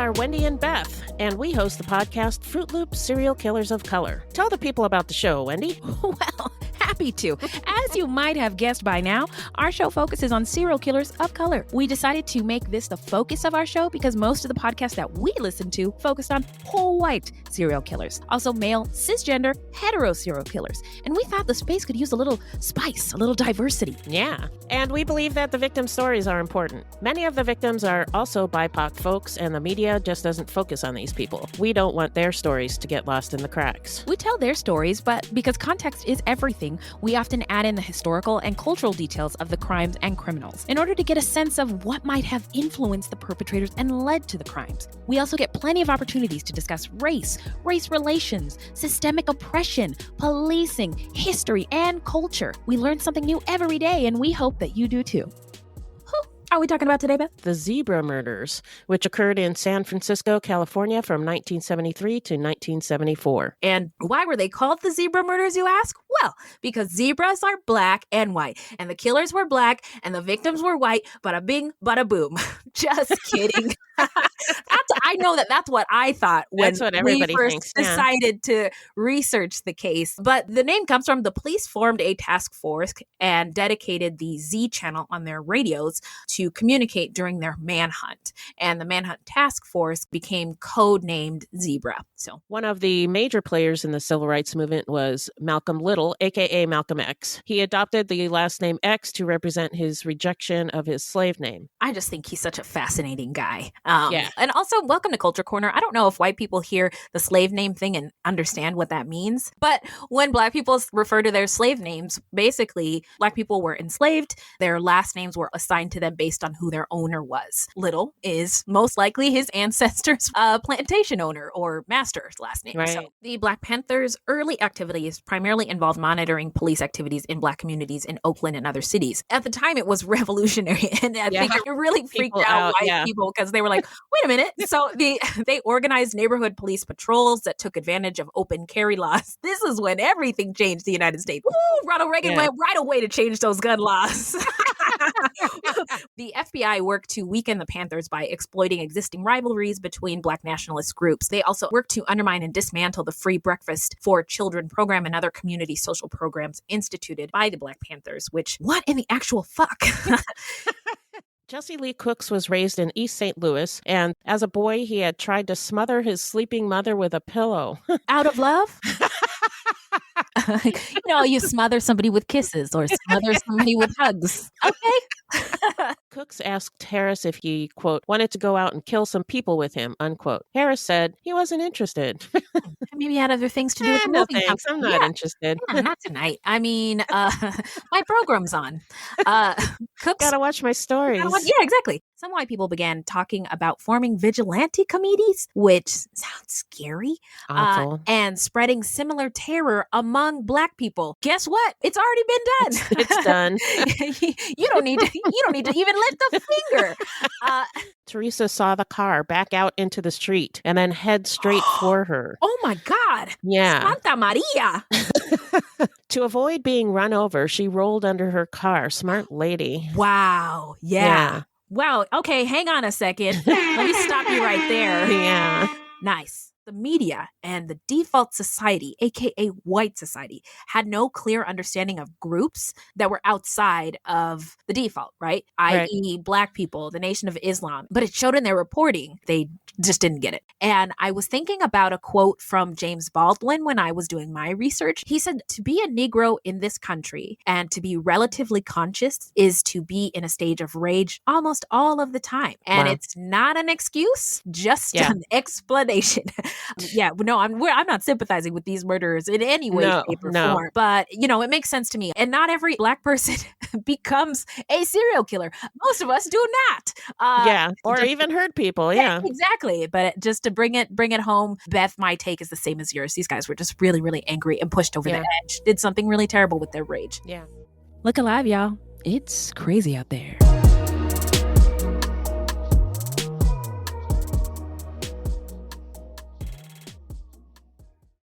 are Wendy and Beth, and we host the podcast Fruitloops Serial Killers of Color. Tell the people about the show, Wendy. Well, happy to. As you might have guessed by now, our show focuses on serial killers of color. We decided to make this the focus of our show because most of the podcasts that we listen to focused on whole white serial killers, also male, cisgender, hetero serial killers. And we thought the space could use a little spice, a little diversity. Yeah, and we believe that the victim stories are important. Many of the victims are also BIPOC folks, and the media just doesn't focus on these people. We don't want their stories to get lost in the cracks. We tell their stories, but because context is everything, we often add in the historical and cultural details of the crimes and criminals in order to get a sense of what might have influenced the perpetrators and led to the crimes. We also get plenty of opportunities to discuss race relations, systemic oppression, policing, history, and culture. We learn something new every day, and we hope that you do too. Are we talking about today, Beth? The zebra murders, which occurred in San Francisco, California from 1973 to 1974. And why were they called the zebra murders, you ask? Well, because zebras are black and white, and the killers were black, and the victims were white, bada bing, bada boom. Just kidding. I know that's what I thought when we first decided to research the case. But the name comes from the police formed a task force and dedicated the Z channel on their radios to communicate during their manhunt. And the manhunt task force became codenamed Zebra. So one of the major players in the civil rights movement was Malcolm Little, aka Malcolm X. He adopted the last name X to represent his rejection of his slave name. I just think he's such a fascinating guy. And also, welcome to Culture Corner. I don't know if white people hear the slave name thing and understand what that means. But when Black people refer to their slave names, basically, Black people were enslaved. Their last names were assigned to them based on who their owner was. Little is most likely his ancestor's plantation owner or master's last name. Right. So the Black Panthers' early activities primarily involved monitoring police activities in Black communities in Oakland and other cities. At the time, it was revolutionary. And I think it really freaked out white people because they were like, wait a minute. So they organized neighborhood police patrols that took advantage of open carry laws. This is when everything changed in the United States. Woo, Ronald Reagan went right away to change those gun laws. The FBI worked to weaken the Panthers by exploiting existing rivalries between Black nationalist groups. They also worked to undermine and dismantle the free breakfast for children program and other community social programs instituted by the Black Panthers, which, what in the actual fuck? Jesse Lee Cooks was raised in East St. Louis, and as a boy, he had tried to smother his sleeping mother with a pillow. Out of love? You smother somebody with kisses or smother somebody with hugs. Okay. Cooks asked Harris if he, quote, wanted to go out and kill some people with him, unquote. Harris said he wasn't interested. Maybe he had other things to do with the no movie. thanks, I'm not interested. Yeah, not tonight. I mean, my program's on. Cooks gotta watch my stories. Yeah, exactly. Some white people began talking about forming vigilante committees, which sounds scary, and spreading similar terror among Black people. Guess what? It's already been done. It's done. You don't need to even lift a finger. Teresa saw the car back out into the street and then head straight for her. Oh my God. Yeah. Santa Maria. To avoid being run over, she rolled under her car. Smart lady. Wow. Yeah. Wow. Okay, hang on a second. Let me stop you right there. Yeah. Nice. The media and the default society, aka white society, had no clear understanding of groups that were outside of the default, right? I.e. Black people, the Nation of Islam. But it showed in their reporting. They just didn't get it. And I was thinking about a quote from James Baldwin when I was doing my research. He said, to be a Negro in this country and to be relatively conscious is to be in a stage of rage almost all of the time. And it's not an excuse, just an explanation. I'm not sympathizing with these murderers in any way, shape, or form. But, it makes sense to me. And not every Black person becomes a serial killer. Most of us do not. Or even hurt people. Yeah, exactly. But just to bring it home, Beth, my take is the same as yours. These guys were just really, really angry and pushed over the edge. Did something really terrible with their rage. Yeah. Look alive, y'all. It's crazy out there.